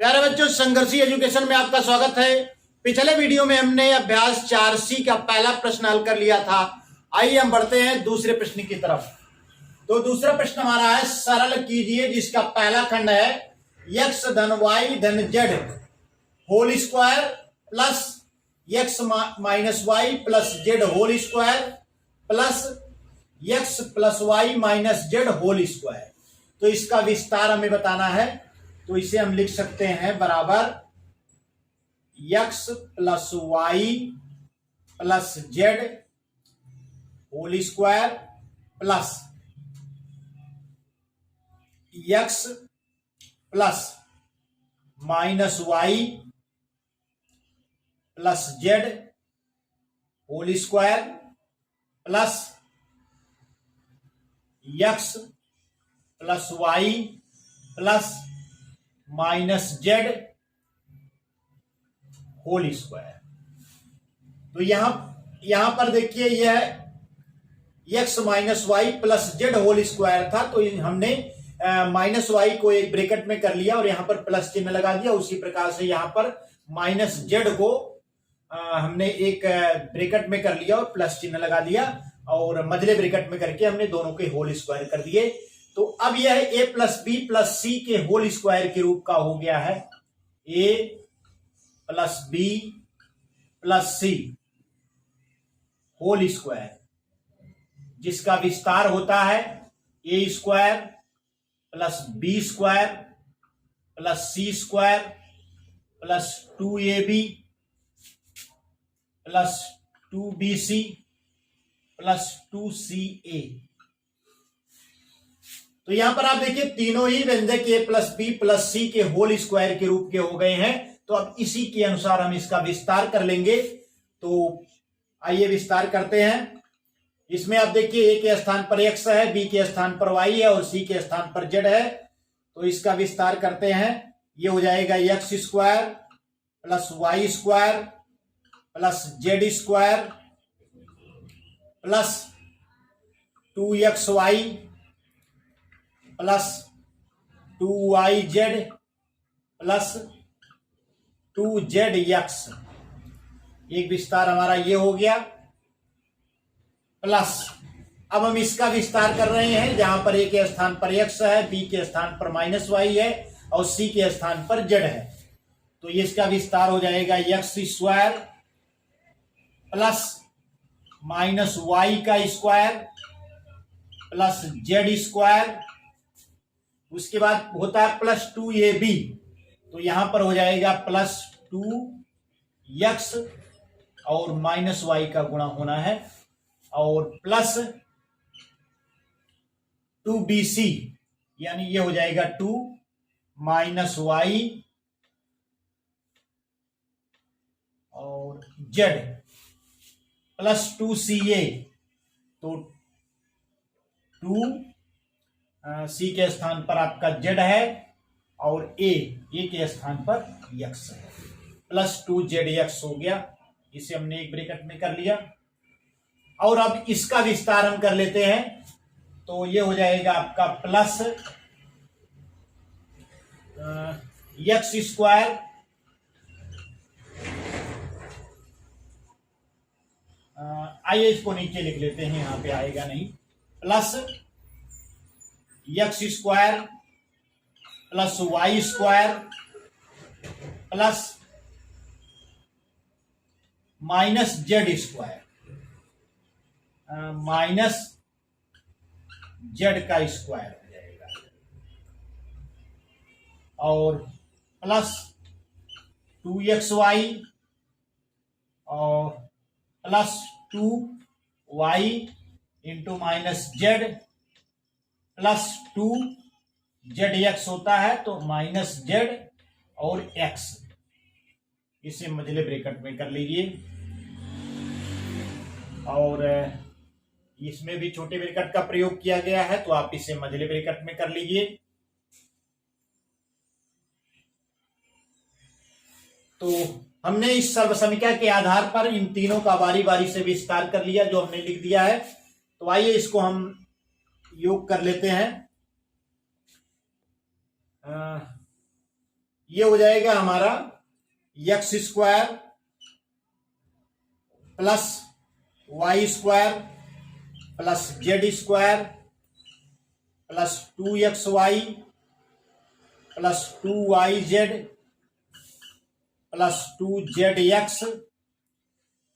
प्यारे बच्चों, संघर्षी एजुकेशन में आपका स्वागत है। पिछले वीडियो में हमने अभ्यास 4C का पहला प्रश्न हल कर लिया था। आइए हम बढ़ते हैं दूसरे प्रश्न की तरफ। तो दूसरा प्रश्न हमारा है, सरल कीजिए, जिसका पहला खंड है x धन y धन z whole square plus x minus Y plus Z whole square plus x plus Y minus Z whole square. तो इसका विस्तार हमें बताना है। तो इसे हम लिख सकते हैं बराबर x plus Y plus Z whole square plus x plus minus Y plus Z whole square plus x plus Y plus minus Z whole square. तो यहां पर देखिए, यह x minus Y plus Z whole square था। तो हमने minus Y को एक ब्रैकेट में कर लिया और यहां पर प्लस चिन्ह लगा दिया। उसी प्रकार से यहां पर माइनस जेड को हमने एक ब्रैकेट में कर लिया और प्लस चिन्ह लगा दिया और मझले ब्रैकेट में करके हमने दोनों के होल स्क्वायर कर दिए। तो अब यह a प्लस बी प्लस सी के होल स्क्वायर के रूप का हो गया है। a plus B plus C whole square, जिसका विस्तार होता है a square plus B square plus C square plus 2ab plus 2bc plus 2ca। तो यहां पर आप देखिए, तीनों ही व्यंजक a प्लस बी प्लस सी के होल स्क्वायर के रूप के हो गए हैं। तो अब इसी के अनुसार हम इसका विस्तार कर लेंगे। तो आइए विस्तार करते हैं। इसमें आप देखिए, a के स्थान पर x है, b के स्थान पर y है और c के स्थान पर z है। तो इसका विस्तार करते हैं। ये हो जाएगा x square plus Y square plus Z square plus 2xy plus 2yz plus 2zx। एक विस्तार हमारा ये हो गया। प्लस अब हम इसका विस्तार कर रहे हैं, जहां पर a के स्थान पर x है, b के स्थान पर माइनस वाई है और c के स्थान पर z है। तो ये इसका विस्तार हो जाएगा x square plus minus Y का स्क्वायर प्लस जेड स्क्वायर। उसके बाद होता है प्लस 2ab। तो यहां पर हो जाएगा प्लस 2x और माइनस वाई का गुणा होना है और प्लस 2bc, यानी ये हो जाएगा 2 माइनस वाई और z प्लस 2ca। तो 2 सी के स्थान पर आपका z है और a के स्थान पर x है, प्लस 2zx हो गया। इसे हमने एक ब्रैकेट में कर लिया और अब इसका विस्तार हम कर लेते हैं। तो ये हो जाएगा आपका प्लस x स्क्वायर आइए इसको नीचे लिख लेते हैं, यहां पे आएगा नहीं। Plus x square plus Y square plus minus Z square minus Z का स्क्वायर हो जाएगा और प्लस 2xy और plus 2y into minus Z plus 2zx होता है। तो माइनस जेड और x, इसे मझले ब्रैकेट में कर लीजिए और इसमें भी छोटे ब्रैकेट का प्रयोग किया गया है, तो आप इसे मझले ब्रैकेट में कर लीजिए। तो हमने इस सर्वसमीकरण के आधार पर इन तीनों का बारी बारी से विस्तार कर लिया, जो हमने लिख दिया है। तो आइए इसको हम योग कर लेते हैं। ये हो जाएगा हमारा X square plus Y square plus Z square plus 2xy plus 2yz plus 2zx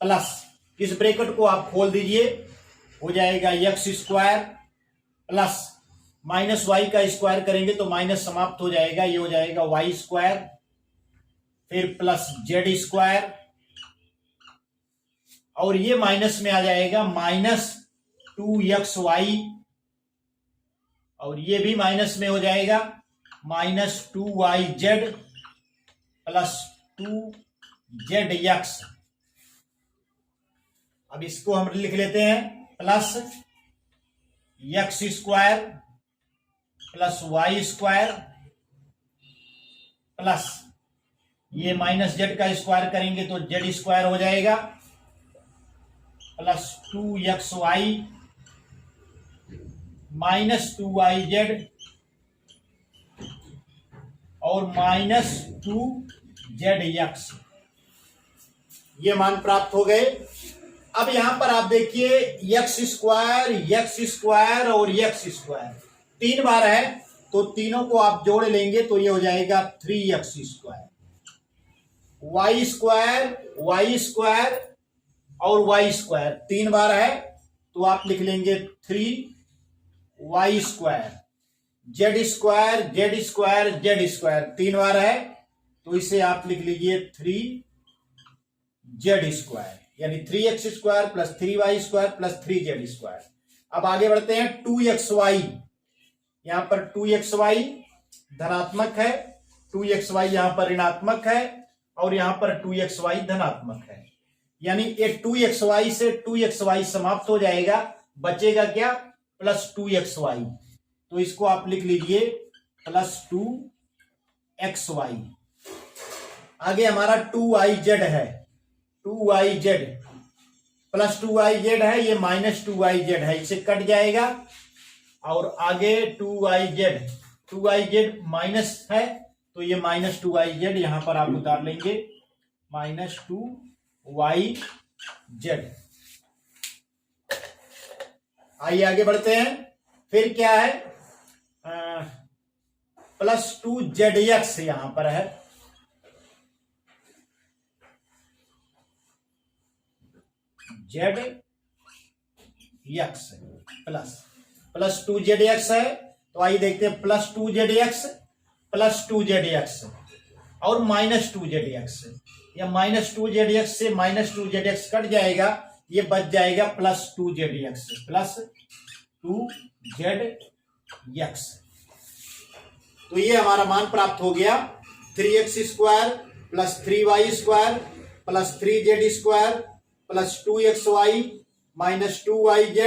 plus, इस ब्रैकेट को आप खोल दीजिए, हो जाएगा X square plus minus Y का स्क्वायर करेंगे तो माइनस समाप्त हो जाएगा, ये हो जाएगा वाई स्क्वायर, फिर प्लस जेड स्क्वायर, और ये माइनस में आ जाएगा माइनस 2xy, और ये भी माइनस में हो जाएगा माइनस 2yz प्लस 2zx। अब इसको हम लिख लेते हैं plus X square plus Y square plus ये माइनस जेड का स्क्वायर करेंगे तो जेड स्क्वायर हो जाएगा प्लस 2xy माइनस 2yz और माइनस 2zx। ये मान प्राप्त हो गए। अब यहां पर आप देखिए एक्स स्क्वायर और एक्स स्क्वायर 3 बार है, तो तीनों को आप जोड़ लेंगे तो ये हो जाएगा 3x स्क्वायर, वाई स्क्वायर और वाई स्क्वायर 3 बार है तो आप लिख लेंगे 3y स्क्वायर, जेड स्क्वायर 3 बार है तो इसे आप लिख लीजिए 3z स्क्वायर, यानी 3x square plus 3y square plus 3z square. अब आगे बढ़ते हैं 2xy, यहां पर 2xy धनात्मक है, 2xy यहां पर ऋणात्मक है और यहां पर 2xy धनात्मक है, यानी ये 2xy से 2xy समाप्त हो जाएगा, बचेगा क्या प्लस 2xy, तो इसको आप लिख लीजिए प्लस 2xy। आगे हमारा 2yz है, 2yz प्लस 2yz है, ये माइनस 2yz है, इसे कट जाएगा, और आगे 2yz माइनस है तो ये माइनस 2yz यहां पर आप उतार लेंगे, माइनस 2yz। आइए आगे बढ़ते हैं, फिर क्या है प्लस 2zx यहां पर है, zx प्लस 2zx है, तो आइए देखते हैं प्लस 2zx और माइनस 2zx, या माइनस 2zx से माइनस 2zx कट जाएगा, ये बच जाएगा प्लस 2zx। तो ये हमारा मान प्राप्त हो गया 3x square plus 3y square plus 3z square plus 2xy minus 2yz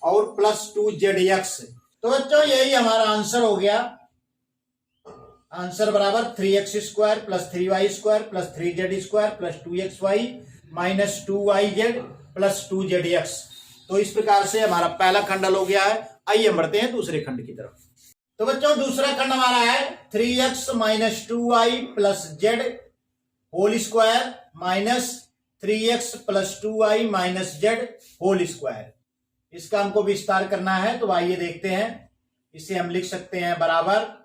और प्लस 2zx। तो बच्चों यही हमारा आंसर हो गया, आंसर बराबर 3x square plus 3y square plus 3z square plus 2xy minus 2yz plus 2zx। तो इस प्रकार से हमारा पहला खंड हल हो गया है। आइए हम बढ़ते हैं दूसरे खंड की तरफ। तो बच्चों दूसरा खंड हमारा है 3x minus 2y plus z whole square minus 3x plus 2y minus z whole square. इसका हमको विस्तार करना है, तो आइए देखते हैं। इसे हम लिख सकते हैं बराबर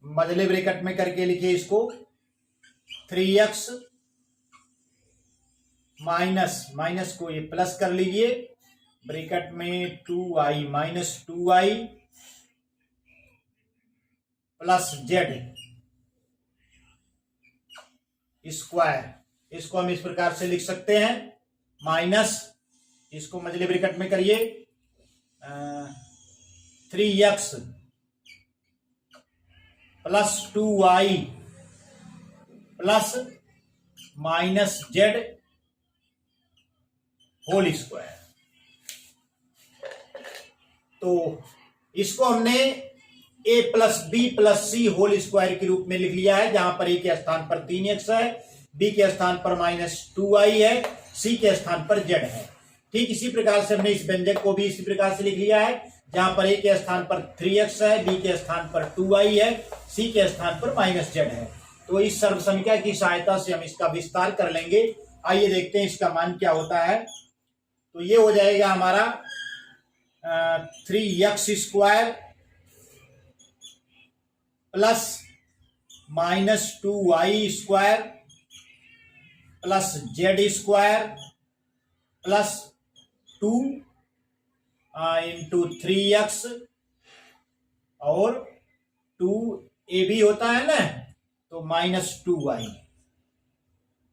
मझले ब्रैकेट में करके लिखिए इसको 3x माइनस को ये प्लस कर लीजिए, ब्रैकेट में 2y minus 2y plus z square. इसको हम इस प्रकार से लिख सकते हैं, माइनस इसको मझले ब्रैकेट में करिए 3x plus 2y plus minus z whole square. तो इसको हमने a plus B plus C whole square के रूप में लिख लिया है, जहां पर a के स्थान पर 3x है, b के स्थान पर माइनस 2y है, c के स्थान पर z है। ठीक इसी प्रकार से हमने इस व्यंजक को भी इसी प्रकार से लिख लिया है, जहां पर a के स्थान पर 3x है, b के स्थान पर 2y है, c के स्थान पर -z है। तो इस सर्वसंख्या की सहायता से हम इसका विस्तार कर लेंगे। आइए देखते हैं इसका मान क्या होता है। तो ये हो जाएगा हमारा 3x² plus -2y² plus z² plus 2 into 3x और 2a भी होता है ना, तो -2y,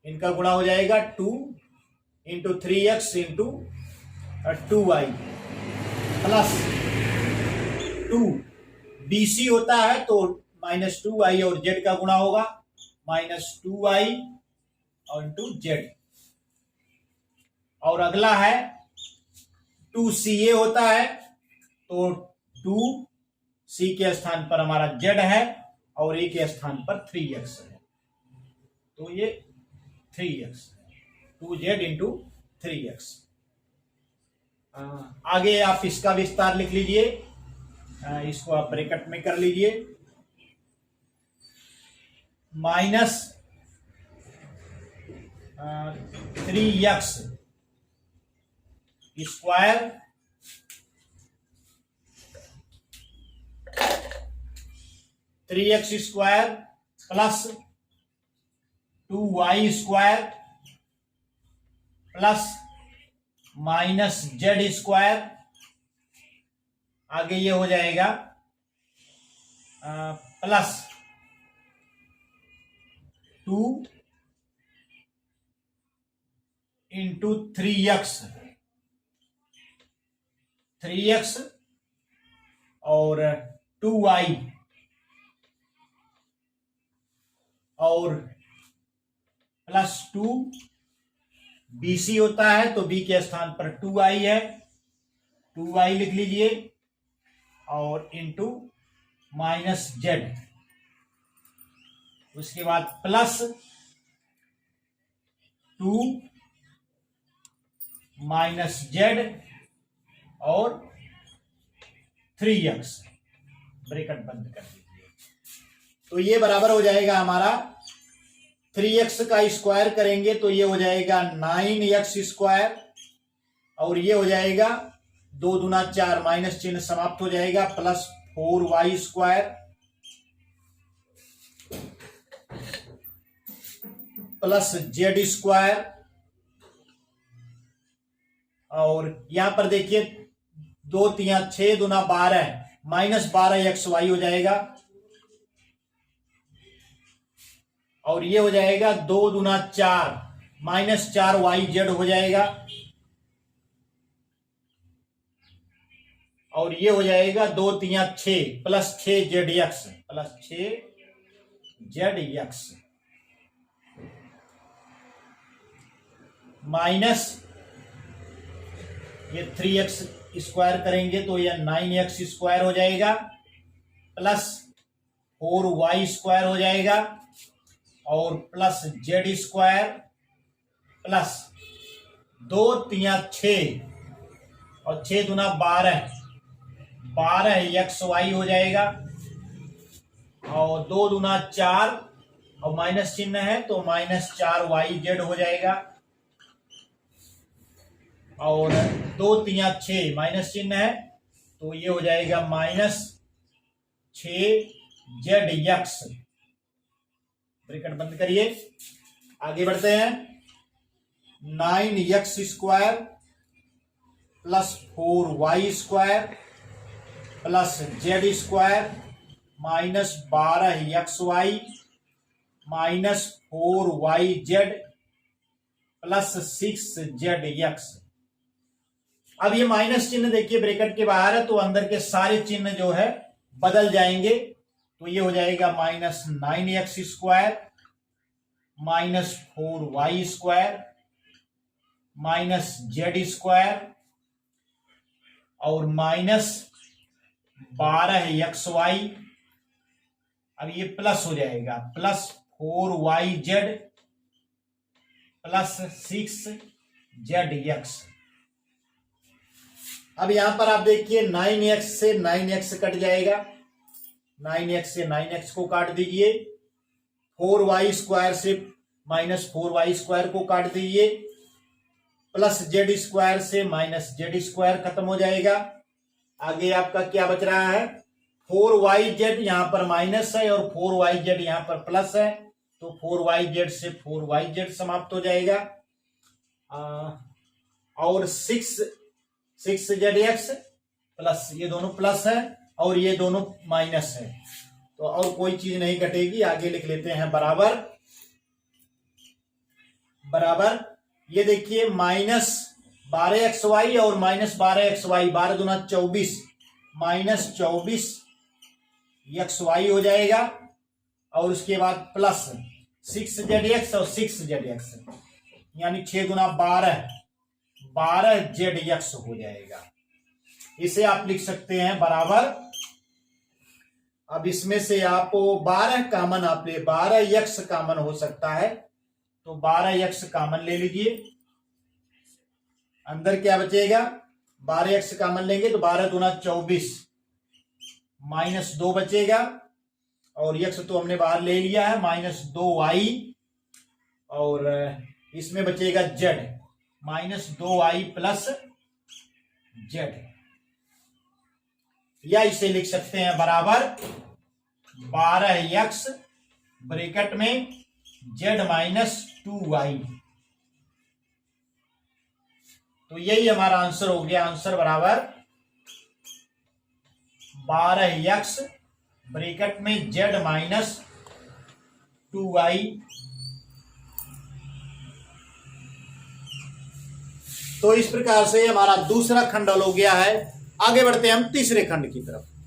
इनका गुणा हो जाएगा 2 into 3x into 2y plus 2 bc होता है तो -2y और z का गुणा होगा -2y और इंटू z। और अगला है 2ca होता है तो 2c के स्थान पर हमारा z है और a के स्थान पर 3x है, तो ये 3x, 2z इंटू 3x। आगे आप इसका विस्तार लिख लीजिए, इसको आप ब्रैकेट में कर लीजिए, -3x² plus 2y² plus -z², आगे ये हो जाएगा प्लस 2 इंटू 3x और 2y और प्लस 2 bc होता है तो b के स्थान पर 2y है, 2y लिख लीजिए और इंटू -z, उसके बाद प्लस 2 -z और 3x, ब्रैकेट बंद कर दीजिए। तो ये बराबर हो जाएगा हमारा 3x का स्क्वायर करेंगे तो ये हो जाएगा 9x² और ये हो जाएगा 2 दूना 4, माइनस चिन्ह समाप्त हो जाएगा, प्लस 4y² प्लस z² और यहां पर देखिए 2 3 6 दूना 12, -12xy हो जाएगा और ये हो जाएगा 2 दूना 4, -4yz हो जाएगा और ये हो जाएगा 2 3 6 प्लस 6zx माइनस ये 3x² करेंगे तो ये 9x² हो जाएगा प्लस 4y² हो जाएगा और प्लस z² प्लस 2 3 6 और 6 दूना 12xy हो जाएगा और 2 दूना 4 और माइनस चिन्ह है तो -4yz हो जाएगा और 2 3 6 माइनस चिन्ह है तो ये हो जाएगा -6zx, ब्रैकेट बंद करिए। आगे बढ़ते हैं, 9x² plus 4y² plus z² minus 12xy minus 4yz plus 6zx। अब ये माइनस चिन्ह देखिए ब्रैकेट के बाहर है तो अंदर के सारे चिन्ह जो है बदल जाएंगे, तो ये हो जाएगा -9x² minus 4y² minus z² और माइनस 12xy, अब ये प्लस हो जाएगा प्लस 4yz प्लस 6zx। अब यहां पर आप देखिए 9x से 9x कट जाएगा, 9x से 9x को काट दीजिए, 4y स्क्वायर से माइनस 4y स्क्वायर को काट दीजिए, प्लस जेड स्क्वायर से माइनस जेड स्क्वायर खत्म हो जाएगा। आगे आपका क्या बच रहा है, 4yz यहां पर माइनस है और 4yz यहां पर प्लस है, तो 4yz से 4yz समाप्त हो जाएगा। और 6zx प्लस, ये दोनों प्लस है और ये दोनों माइनस है, तो और कोई चीज नहीं घटेगी। आगे लिख लेते हैं बराबर, बराबर ये देखिए माइनस 12xy और माइनस 12xy, 12 दूना 24, माइनस 24xy हो जाएगा। और उसके बाद प्लस 6zx और 6zx, यानी 6 दूना 12, 12zx हो जाएगा। इसे आप लिख सकते हैं बराबर। अब इसमें से आप 12 कामन, आप ले 12x कामन हो सकता है, तो 12x कामन ले लीजिए। अंदर क्या बचेगा, 12x कामन लेंगे तो 12 दूना 24, माइनस 2 बचेगा और x तो हमने बाहर ले लिया है, माइनस 2y, और इसमें बचेगा z, minus 2y plus z, या इसे लिख सकते हैं बराबर 12x ब्रैकेट में z माइनस 2y। तो यही हमारा आंसर हो गया। आंसर बराबर 12x ब्रैकेट में z माइनस 2y। तो इस प्रकार से हमारा दूसरा खंड हल हो गया है। आगे बढ़ते हैं हम तीसरे खंड की तरफ।